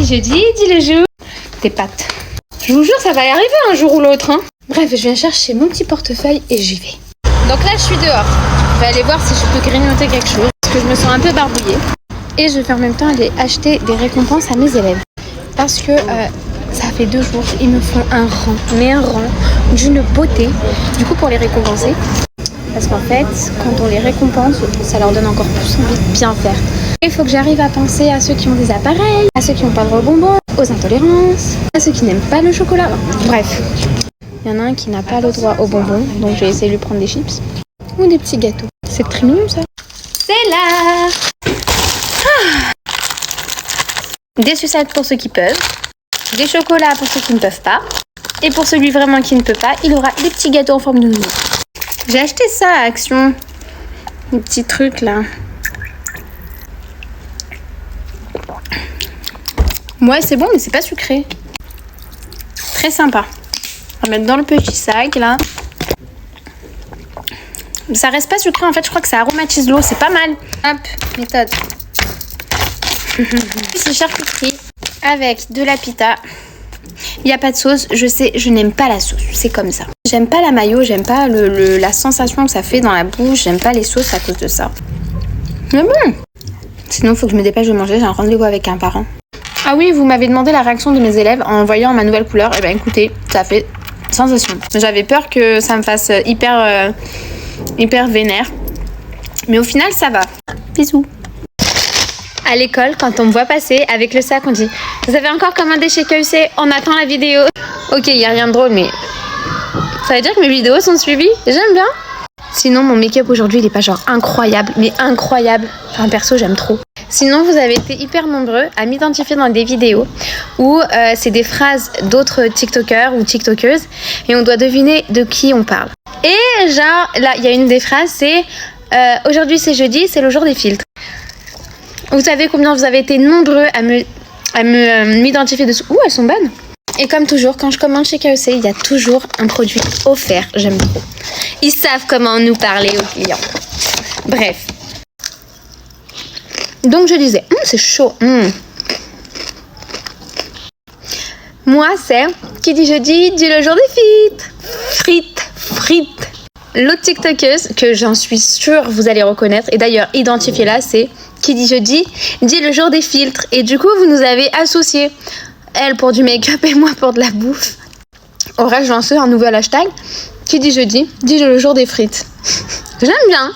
dit jeudi, dit le jour des pâtes. Je vous jure, ça va y arriver un jour ou l'autre. Hein. Bref, je viens chercher mon petit portefeuille et j'y vais. Donc là, je suis dehors. Je vais aller voir si je peux grignoter quelque chose parce que je me sens un peu barbouillée. Et je vais en même temps aller acheter des récompenses à mes élèves. Parce que ça fait 2 jours, ils me font un rang d'une beauté. Du coup, pour les récompenser, parce qu'en fait, quand on les récompense, ça leur donne encore plus envie de bien faire. Il faut que j'arrive à penser à ceux qui ont des appareils, à ceux qui n'ont pas le droit aux bonbons, aux intolérances, à ceux qui n'aiment pas le chocolat. Bref, il y en a un qui n'a pas le droit aux bonbons, donc je vais essayer de lui prendre des chips ou des petits gâteaux. C'est très mignon ça. C'est là. Des sucettes pour ceux qui peuvent, des chocolats pour ceux qui ne peuvent pas, et pour celui vraiment qui ne peut pas, il aura des petits gâteaux en forme de nounou. J'ai acheté ça à Action, des petits trucs là. Ouais, c'est bon, mais c'est pas sucré. Très sympa. On va mettre dans le petit sac là. Ça reste pas sucré en fait, je crois que ça aromatise l'eau, c'est pas mal. Hop, méthode. C'est charcuterie avec de la pita. Il n'y a pas de sauce, je sais, je n'aime pas la sauce, c'est comme ça. J'aime pas la mayo, j'aime pas la sensation que ça fait dans la bouche, j'aime pas les sauces à cause de ça. Mais bon. Sinon, il faut que je me dépêche de manger, j'ai un rendez-vous avec un parent. Ah oui, vous m'avez demandé la réaction de mes élèves en voyant ma nouvelle couleur. Eh bien écoutez, ça fait sensation. J'avais peur que ça me fasse hyper vénère. Mais au final, ça va. Bisous. À l'école, quand on me voit passer avec le sac, on dit « Vous avez encore commandé chez KEC, on attend la vidéo. » Ok, il n'y a rien de drôle, mais ça veut dire que mes vidéos sont suivies. J'aime bien. Sinon, mon make-up aujourd'hui, il n'est pas genre incroyable, mais incroyable. Enfin, perso, j'aime trop. Sinon, vous avez été hyper nombreux à m'identifier dans des vidéos où c'est des phrases d'autres TikTokers ou TikTokeuses et on doit deviner de qui on parle. Et genre, là, il y a une des phrases, c'est aujourd'hui c'est jeudi, c'est le jour des filtres. Vous savez combien vous avez été nombreux à m'identifier dessus. Ouh, elles sont bonnes. Et comme toujours, quand je commande chez KEC, il y a toujours un produit offert. J'aime trop. Ils savent comment nous parler aux clients. Bref. Donc je disais, c'est chaud. Moi, c'est qui dit jeudi, dit le jour des frites. L'autre TikTokeuse, que j'en suis sûre vous allez reconnaître, et d'ailleurs identifiez-la, c'est qui dit jeudi, dit le jour des filtres. Et du coup, vous nous avez associés. Elle pour du make-up et moi pour de la bouffe. Aurais-je lancé un nouvel hashtag qui dit jeudi, dit le jour des frites. J'aime bien.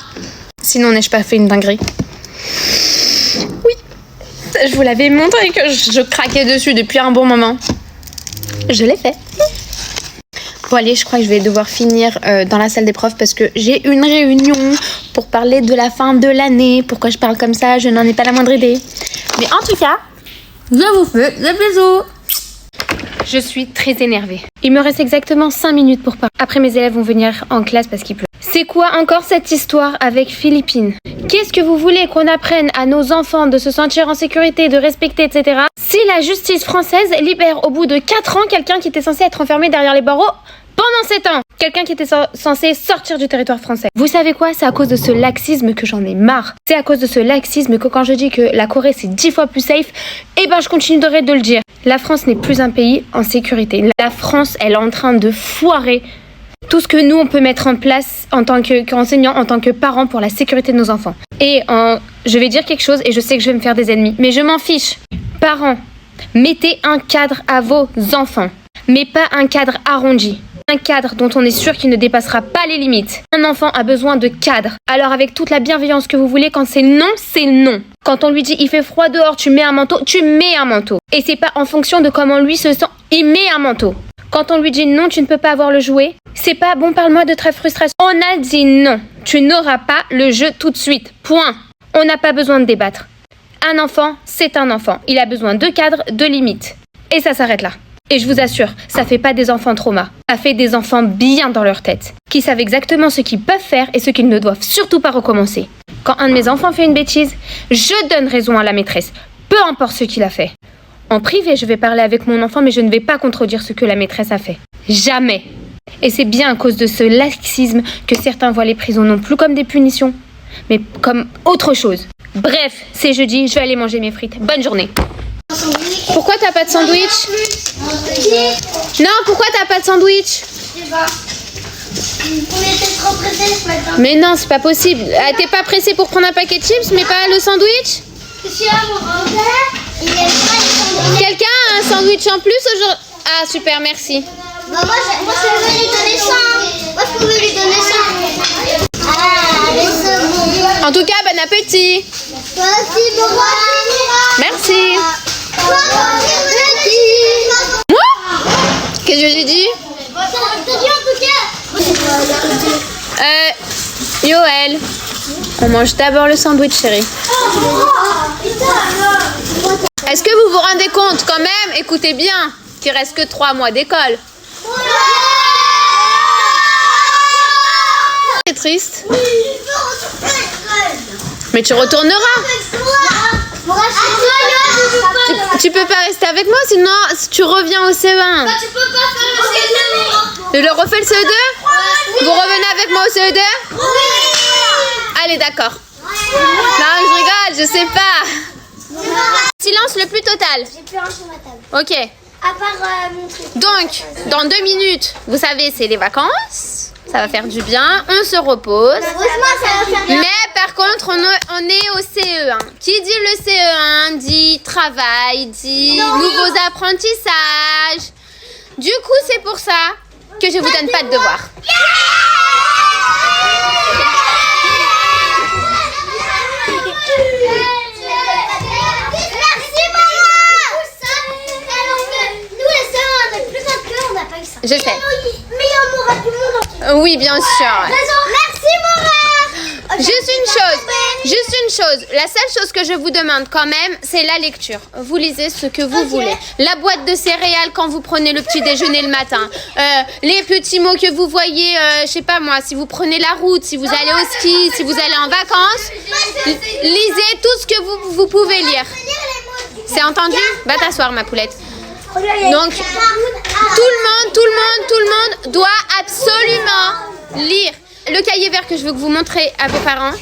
Sinon, n'ai-je pas fait une dinguerie? Oui. Je vous l'avais montré que je craquais dessus depuis un bon moment. Je l'ai fait. Bon allez, je crois que je vais devoir finir dans la salle des profs parce que j'ai une réunion pour parler de la fin de l'année. Pourquoi je parle comme ça? Je n'en ai pas la moindre idée. Mais en tout cas, je vous fais des bisous. Je suis très énervée. Il me reste exactement 5 minutes pour parler. Après, mes élèves vont venir en classe parce qu'il pleut. C'est quoi encore cette histoire avec Philippines? Qu'est-ce que vous voulez qu'on apprenne à nos enfants de se sentir en sécurité, de respecter, etc. Si la justice française libère au bout de 4 ans quelqu'un qui était censé être enfermé derrière les barreaux pendant 7 ans, quelqu'un qui était censé sortir du territoire français. Vous savez quoi? C'est à cause de ce laxisme que j'en ai marre. C'est à cause de ce laxisme que quand je dis que la Corée c'est 10 fois plus safe, eh ben je continuerai de le dire. La France n'est plus un pays en sécurité. La France, elle est en train de foirer tout ce que nous on peut mettre en place en tant qu'enseignants, en tant que parents pour la sécurité de nos enfants. Et je vais dire quelque chose et je sais que je vais me faire des ennemis, mais je m'en fiche. Parents, mettez un cadre à vos enfants, mais pas un cadre arrondi. Un cadre dont on est sûr qu'il ne dépassera pas les limites. Un enfant a besoin de cadre. Alors avec toute la bienveillance que vous voulez, quand c'est non, c'est non. Quand on lui dit il fait froid dehors, tu mets un manteau, tu mets un manteau. Et c'est pas en fonction de comment lui se sent, il met un manteau. Quand on lui dit non, tu ne peux pas avoir le jouet, c'est pas bon, parle-moi de ta frustration. On a dit non, tu n'auras pas le jeu tout de suite. Point. On n'a pas besoin de débattre. Un enfant, c'est un enfant. Il a besoin de cadres, de limites. Et ça s'arrête là. Et je vous assure, ça fait pas des enfants trauma. Ça fait des enfants bien dans leur tête, qui savent exactement ce qu'ils peuvent faire et ce qu'ils ne doivent surtout pas recommencer. Quand un de mes enfants fait une bêtise, je donne raison à la maîtresse, peu importe ce qu'il a fait. En privé, je vais parler avec mon enfant, mais je ne vais pas contredire ce que la maîtresse a fait. Jamais. Et c'est bien à cause de ce laxisme que certains voient les prisons non plus comme des punitions, mais comme autre chose. Bref, c'est jeudi, je vais aller manger mes frites. Bonne journée. Pourquoi pas de sandwich? Non, pourquoi t'as pas de sandwich? On était trop pressés ce matin. Mais non, c'est pas possible. Ah, t'es pas pressé pour prendre un paquet de chips, mais pas le sandwich? Quelqu'un il aime pas les sandwichs. Quelqu'un a un sandwich en plus aujourd'hui? Ah, super, merci. Bah, moi, je pouvais lui donner ça. Moi, je pouvais lui donner ça. Ah, les secondes. En tout cas, bon appétit. Merci, Bora. Merci. Moi? Qu'est-ce que j'ai dit? Yoël, on mange d'abord le sandwich, chérie. Est-ce que vous vous rendez compte quand même, écoutez bien, qu'il reste que 3 mois d'école? C'est triste. Mais tu retourneras. Tu peux pas rester avec moi, sinon tu reviens au CE1. Tu peux pas faire le CE2. Tu le refais le CE2? Vous revenez avec moi au CE2? Allez, d'accord. Non, je rigole, je sais pas. Silence le plus total. J'ai plus rien sur ma table. Ok. À part mon truc. Donc, dans 2 minutes, vous savez, c'est les vacances. Ça va faire du bien. On se repose. Heureusement, ça va faire bien. Mais par contre, on est au CE1. Qui dit le CE1 dit travail, dit nouveaux apprentissages. Du coup, c'est pour ça que je vous donne pas de devoirs. Merci, maman. Alors que nous, les sœurs, on a plus un cœur, on n'a pas eu ça. Je sais. Meilleur moral du monde entier. Oui, bien sûr. Merci, Moral. Juste une chose. La seule chose que je vous demande quand même, c'est la lecture. Vous lisez ce que vous voulez. La boîte de céréales quand vous prenez le petit déjeuner le matin. Les petits mots que vous voyez, je sais pas moi, si vous prenez la route, si vous allez au ski, si vous allez en vacances. Lisez tout ce que vous pouvez lire. C'est entendu? Va t'asseoir, ma poulette. Donc, tout le monde doit absolument lire. Le cahier vert que je veux que vous montrez à vos parents.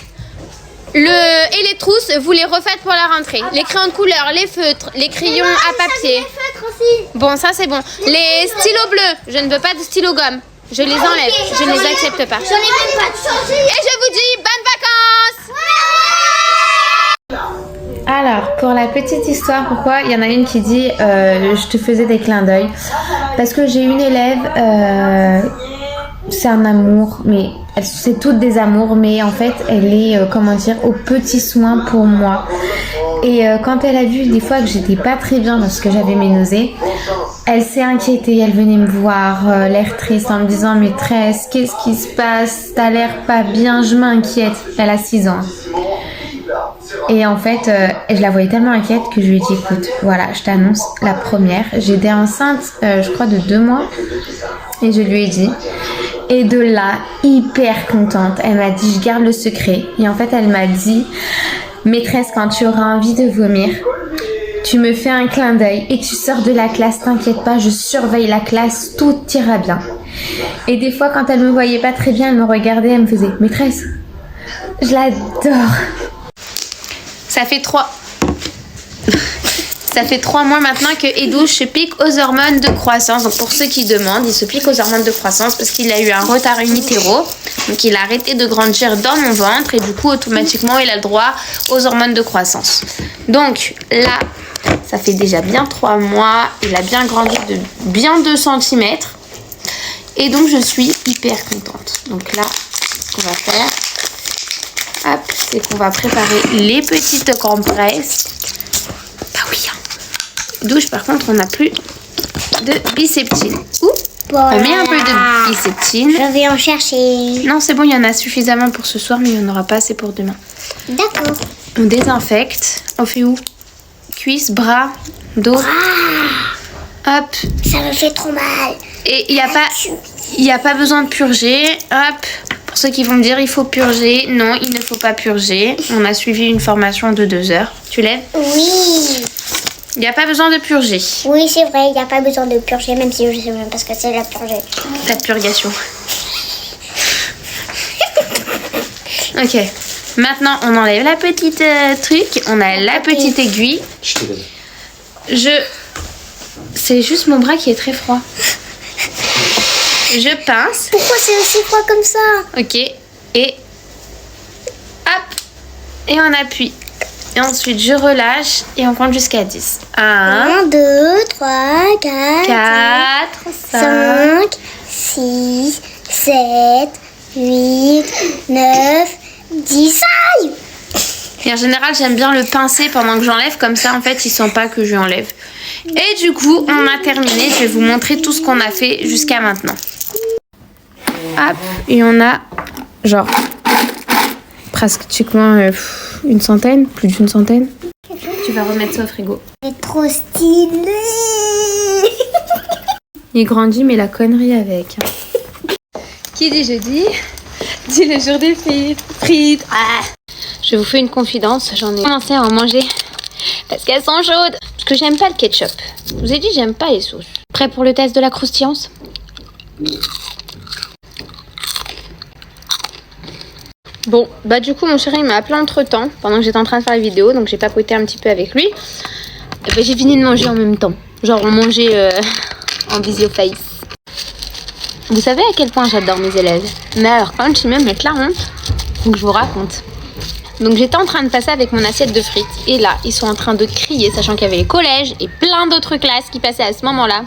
Et les trousses, vous les refaites pour la rentrée. Les crayons de couleur, les feutres, les crayons à papier. Bon, ça c'est bon. Les stylos bleus, je ne veux pas de stylos gomme. Je les enlève, je ne les accepte pas. J'en ai même pas de changer. Et je vous dis bonnes vacances! Alors, pour la petite histoire, pourquoi il y en a une qui dit je te faisais des clins d'œil. Parce que j'ai une élève, c'est un amour, mais c'est toutes des amours, mais en fait elle est, comment dire, aux petits soins pour moi. Et quand elle a vu des fois que j'étais pas très bien parce que j'avais mes nausées, elle s'est inquiétée, elle venait me voir, l'air triste en me disant maîtresse, qu'est-ce qui se passe? T'as l'air pas bien, je m'inquiète. Elle a 6 ans. Et en fait, je la voyais tellement inquiète que je lui ai dit écoute, voilà, je t'annonce la première. J'étais enceinte, je crois, de 2 mois. Et je lui ai dit. Et de là, hyper contente, elle m'a dit je garde le secret. Et en fait, elle m'a dit maîtresse, quand tu auras envie de vomir, tu me fais un clin d'œil et tu sors de la classe, t'inquiète pas, je surveille la classe, tout ira bien. Et des fois, quand elle me voyait pas très bien, elle me regardait, elle me faisait maîtresse, je l'adore. Ça fait 3 mois maintenant que Edou se pique aux hormones de croissance. Donc pour ceux qui demandent, il se pique aux hormones de croissance parce qu'il a eu un retard in utero. Donc il a arrêté de grandir dans mon ventre et du coup automatiquement il a le droit aux hormones de croissance. Donc là, ça fait déjà bien 3 mois. Il a bien grandi de bien 2 cm. Et donc je suis hyper contente. Donc là, ce qu'on va faire, hop, c'est qu'on va préparer les petites compresses. Bah oui, hein. Douche, par contre, on n'a plus de biceptine. Voilà. On met un peu de biceptine. Je vais en chercher. Non, c'est bon, il y en a suffisamment pour ce soir, mais il n'y en aura pas assez pour demain. D'accord. On désinfecte. On fait où? Cuisses, bras, dos. Hop. Ça me fait trop mal. Et il n'y a pas besoin de purger. Hop. Pour ceux qui vont me dire il faut purger, non, il ne faut pas purger. On a suivi une formation de 2 heures. Tu lèves? Oui. Il n'y a pas besoin de purger. Oui, c'est vrai, il n'y a pas besoin de purger, même si je sais même pas ce que c'est la purger. La purgation. Ok. Maintenant, on enlève la petite truc. On a la petite aiguille. Je C'est juste mon bras qui est très froid. Je pince. Pourquoi c'est aussi froid comme ça? Ok. Et hop. Et on appuie. Et ensuite, je relâche et on compte jusqu'à 10. 1, 2, 3, 4, 4, 5, 6, 7, 8, 9, 10. Aïe! Et en général, j'aime bien le pincer pendant que j'enlève. Comme ça, en fait, ils ne sentent pas que je enlève. Et du coup, on a terminé. Je vais vous montrer tout ce qu'on a fait jusqu'à maintenant. Hop. Et on a, genre, pratiquement une centaine, plus d'une centaine. Tu vas remettre ça au frigo. C'est trop stylé. Il grandit, mais la connerie avec. Qui dit jeudi dit le jour des frites. Ah. Je vous fais une confidence, j'en ai commencé à en manger parce qu'elles sont chaudes. Parce que j'aime pas le ketchup. Je vous ai dit, j'aime pas les sauces. Prêt pour le test de la croustillance? Bon, bah du coup, mon chéri il m'a appelé entre temps pendant que j'étais en train de faire la vidéo, donc j'ai papoté un petit peu avec lui. Et bah, j'ai fini de manger en même temps. Genre, on mangeait en visio-face. Vous savez à quel point j'adore mes élèves. Mais alors, quand je même mettre la honte, faut que je vous raconte. Donc j'étais en train de passer avec mon assiette de frites. Et là, ils sont en train de crier, sachant qu'il y avait les collèges et plein d'autres classes qui passaient à ce moment-là.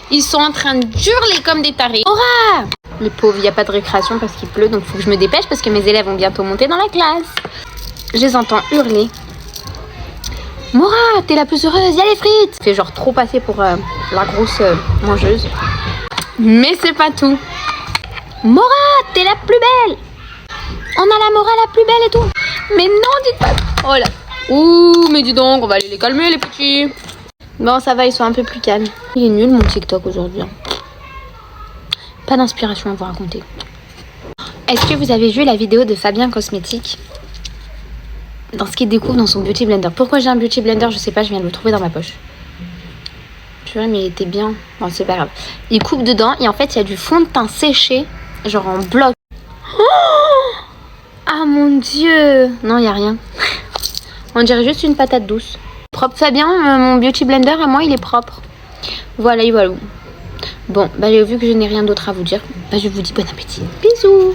Ils sont en train de hurler comme des tarés. Aura! Les pauvres, il n'y a pas de récréation parce qu'il pleut, donc il faut que je me dépêche parce que mes élèves vont bientôt monter dans la classe. Je les entends hurler. Mora, t'es la plus heureuse, y'a les frites! C'est genre trop passé pour la grosse mangeuse. Mais c'est pas tout. Mora, t'es la plus belle! On a la Mora la plus belle et tout. Mais non, dites pas. Oh là. Ouh, mais dis donc, on va aller les calmer les petits. Bon, ça va, ils sont un peu plus calmes. Il est nul mon TikTok aujourd'hui. Pas d'inspiration à vous raconter. Est-ce que vous avez vu la vidéo de Fabien Cosmétique dans ce qu'il découvre dans son beauty blender? Pourquoi j'ai un beauty blender? Je sais pas, je viens de le trouver dans ma poche. Purée, mais il était bien. Bon, c'est pas grave. Il coupe dedans et en fait, il y a du fond de teint séché, genre en bloc. Oh, ah mon dieu! Non, il n'y a rien. On dirait juste une patate douce. Propre Fabien, mon beauty blender à moi, il est propre. Voilà, et voilà. Bon, bah vu que je n'ai rien d'autre à vous dire, bah je vous dis bon appétit. Bisous!